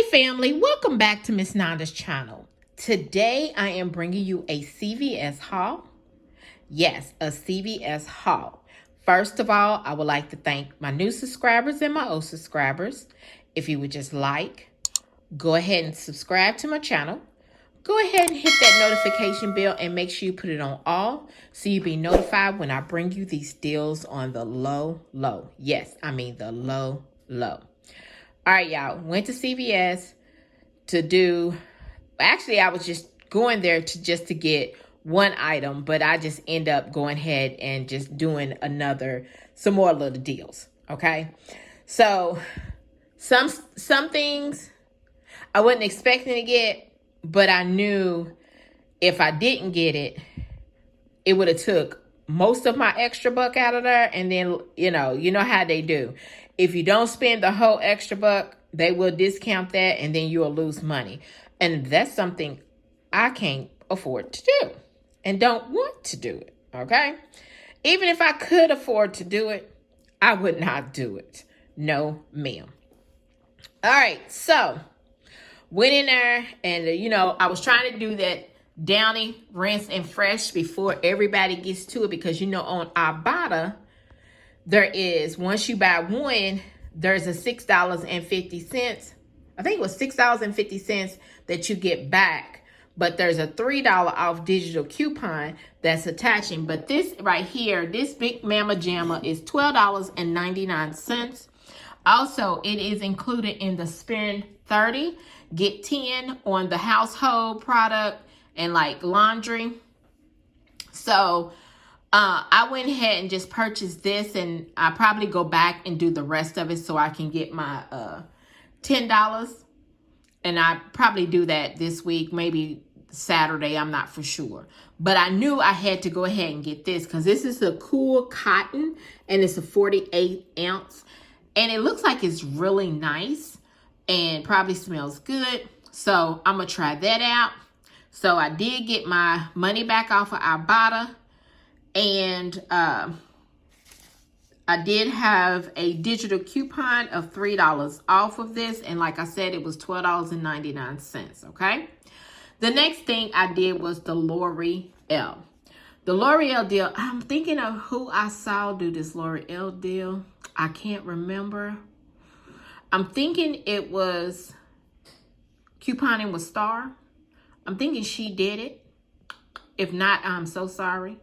family, welcome back to Miss Nanda's channel. Today I am bringing you a CVS haul. Yes, a CVS haul. First of all, I would like to thank my new subscribers and my old subscribers. If you would just go ahead and subscribe to my channel. Go ahead and hit that notification bell and make sure you put it on all so you'll be notified when I bring you these deals on the low. Yes, I mean the low. All right, y'all, went to CVS to do, actually, I was just going there to get one item, but I just end up going ahead and just doing some more little deals, okay? So, some things I wasn't expecting to get, but I knew if I didn't get it, it would have took most of my extra buck out of there, and then, you know how they do. If you don't spend the whole extra buck, they will discount that, and then you'll lose money. And that's something I can't afford to do and don't want to do it, okay? Even if I could afford to do it, I would not do it. No, ma'am. All right, so went in there, and, I was trying to do that Downy, rinse, and fresh before everybody gets to it because, on Ibotta, there is, once you buy one, there's a $6.50. I think it was $6.50 that you get back, but there's a $3 off digital coupon that's attaching. But this right here, this Big Mama Jamma is $12.99. Also, it is included in the spend 30, get 10 on the household product and like laundry. So I went ahead and just purchased this, and I probably go back and do the rest of it so I can get my $10. And I probably do that this week, maybe Saturday, I'm not for sure. But I knew I had to go ahead and get this because this is a cool cotton, and it's a 48 ounce. And it looks like it's really nice and probably smells good. So I'm going to try that out. So I did get my money back off of Ibotta. And I did have a digital coupon of $3 off of this. And like I said, it was $12.99, okay? The next thing I did was the L'Oreal. The L'Oreal deal, I'm thinking of who I saw do this L'Oreal deal. I can't remember. I'm thinking it was couponing with Star. I'm thinking she did it. If not, I'm so sorry.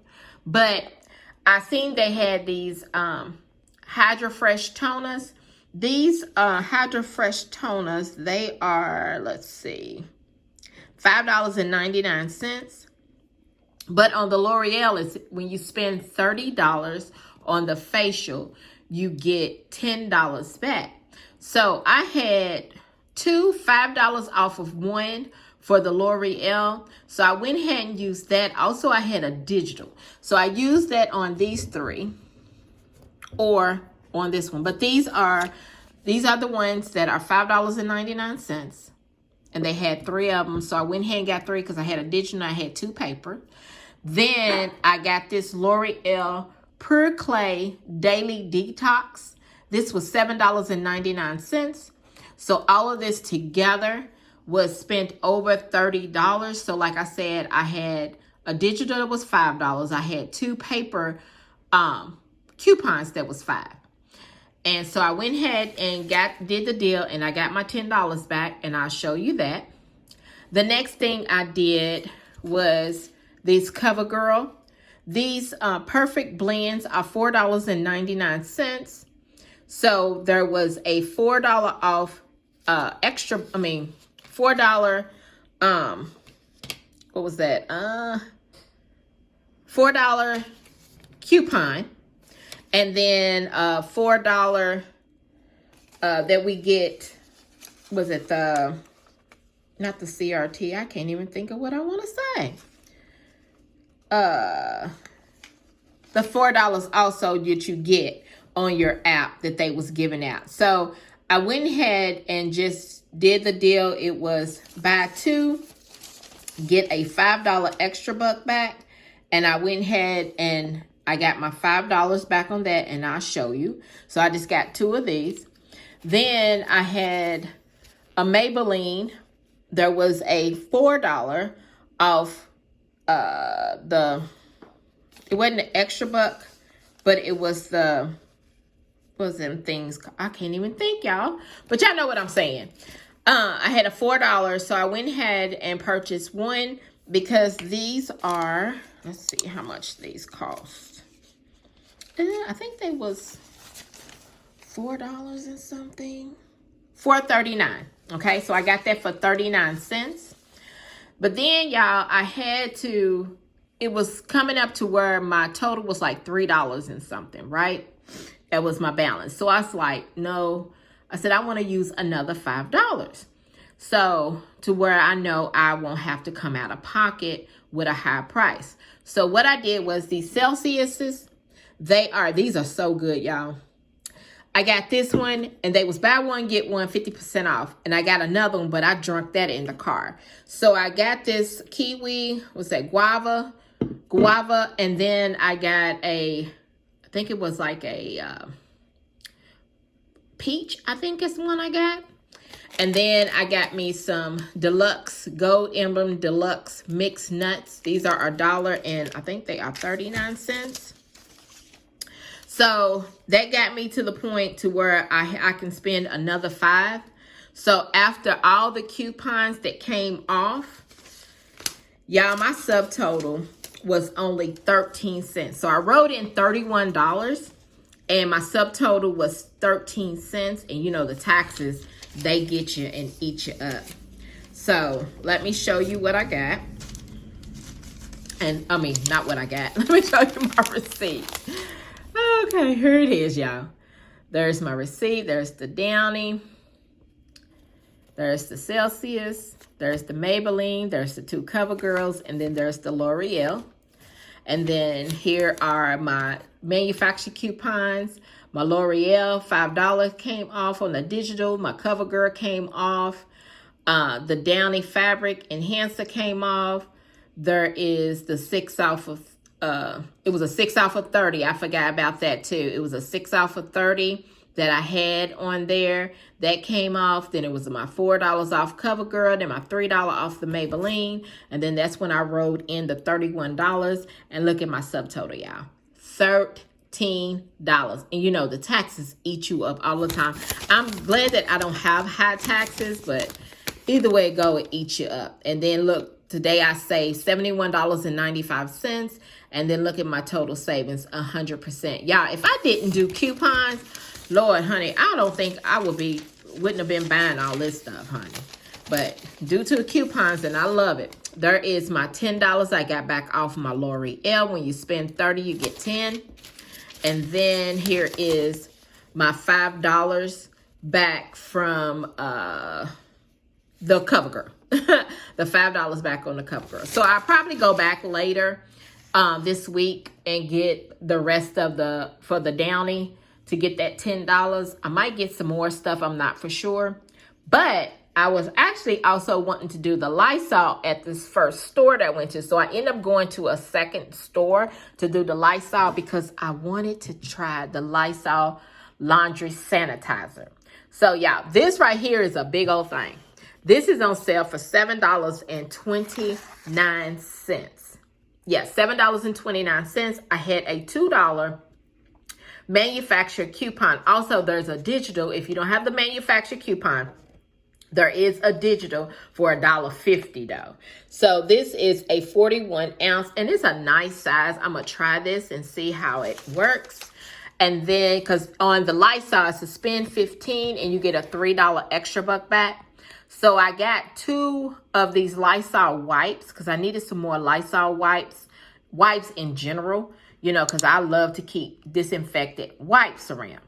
But I seen they had these Hydro Fresh toners. These Hydro Fresh toners, they are, let's see, $5.99. But on the L'Oreal, it's when you spend $30 on the facial, you get $10 back. So I had two $5 off of one for the L'Oreal. So I went ahead and used that. Also, I had a digital. So I used that on these three or on this one. But these are the ones that are $5.99. And they had three of them. So I went ahead and got three because I had a digital and I had two paper. Then I got this L'Oreal Pure Clay Daily Detox. This was $7.99. So all of this together was spent over $30. So like I said, I had a digital that was $5. I had two paper coupons that was $5. And so I went ahead and did the deal, and I got my $10 back, and I'll show you that. The next thing I did was these CoverGirl. These perfect blends are $4.99. So there was a $4 off $4, what was that? $4 coupon. And then $4 that we get, was it not the CRT? I can't even think of what I want to say. The $4 also that you get on your app that they was giving out. So I went ahead and just did the deal. It was buy two, get a $5 extra buck back. And I went ahead and I got my $5 back on that, and I'll show you. So I just got two of these. Then I had a Maybelline. There was a $4 off it wasn't an extra buck, but it was the, what was them things? I can't even think, y'all. But y'all know what I'm saying. I had a $4, so I went ahead and purchased one because these are, let's see how much these cost. I think they was $4 and something. $4.39. Okay, so I got that for 39 cents. But then, y'all, I had to, it was coming up to where my total was like $3 and something, right? That was my balance. So I was like, no. I said, I want to use another $5. So to where I know I won't have to come out of pocket with a high price. So what I did was these Celsiuses, these are so good, y'all. I got this one, and they was buy one, get one, 50% off. And I got another one, but I drunk that in the car. So I got this kiwi, what's that, guava, and then I got I think it was like a peach, I think is the one I got. And then I got me some deluxe, Gold Emblem Deluxe mixed nuts. These are $1 and I think they are 39 cents. So that got me to the point to where I can spend another $5. So after all the coupons that came off, y'all, my subtotal was only 13 cents. So I wrote in $31 and my subtotal was 13 cents. And you know, the taxes, they get you and eat you up. So let me show you what I got. And I mean, not what I got. Let me show you my receipt. Okay, here it is, y'all. There's my receipt. There's the Downy. There's the Celsius. There's the Maybelline. There's the 2 CoverGirls. And then there's the L'Oreal. And then here are my manufacturer coupons. My L'Oreal, $5 came off on the digital. My CoverGirl came off. The Downy Fabric Enhancer came off. There is the 6 off of it was a 6 off of 30. I forgot about that too. It was a 6 off of 30 that I had on there. That came off. Then it was my $4 off CoverGirl. Then my $3 off the Maybelline. And then that's when I wrote in the $31. And look at my subtotal, y'all. $13. And you know, the taxes eat you up all the time. I'm glad that I don't have high taxes, but either way it go, it eats you up. And then look, today I saved $71.95. And then look at my total savings, 100%. Y'all, if I didn't do coupons, Lord, honey, I don't think I wouldn't have been buying all this stuff, honey. But due to the coupons, and I love it, there is my $10 I got back off my L'Oreal. When you spend 30, you get 10. And then here is my $5 back from the CoverGirl. The $5 back on the CoverGirl. So I'll probably go back later this week and get the rest of for the Downy to get that $10. I might get some more stuff. I'm not for sure. But I was actually also wanting to do the Lysol at this first store that I went to. So I ended up going to a second store to do the Lysol because I wanted to try the Lysol laundry sanitizer. So y'all, this right here is a big old thing. This is on sale for $7.29. Yes, $7.29. I had a $2 manufacturer coupon. Also, there's a digital. If you don't have the manufacturer coupon, there is a digital for $1.50 though. So this is a 41 ounce and it's a nice size. I'm going to try this and see how it works. And then, because on the Lysol, it's a spend 15 and you get a $3 extra buck back. So I got 2 of these Lysol wipes because I needed some more Lysol wipes in general, you know, because I love to keep disinfected wipes around.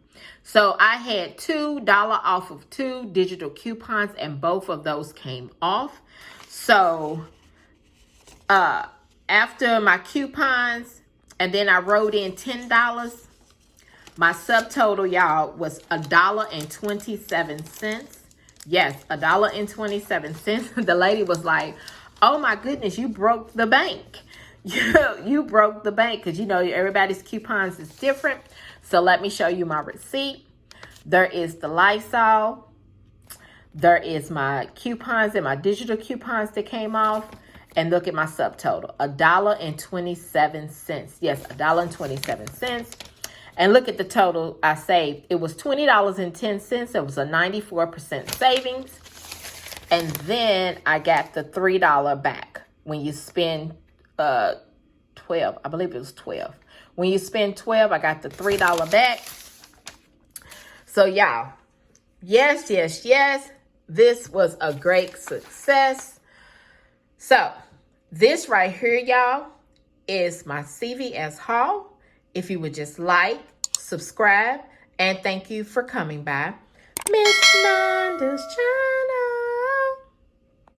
So I had $2 off of 2 digital coupons and both of those came off. So after my coupons and then I wrote in $10, my subtotal, y'all, was $1.27. Yes, $1.27. The lady was like, oh my goodness, you broke the bank. You broke the bank because, you know, everybody's coupons is different. So let me show you my receipt. There is the Lysol. there is my coupons and my digital coupons that came off. And look at my subtotal, $1.27. Yes, $1.27. And look at the total I saved. It was $20.10. It was a 94% savings. And then I got the $3 back when you spend 12. I believe it was 12. When you spend 12, I got the $3 back. So y'all, yes. This was a great success. So this right here, y'all, is my CVS haul. If you would just like, subscribe, and thank you for coming by Miss Nanda's channel.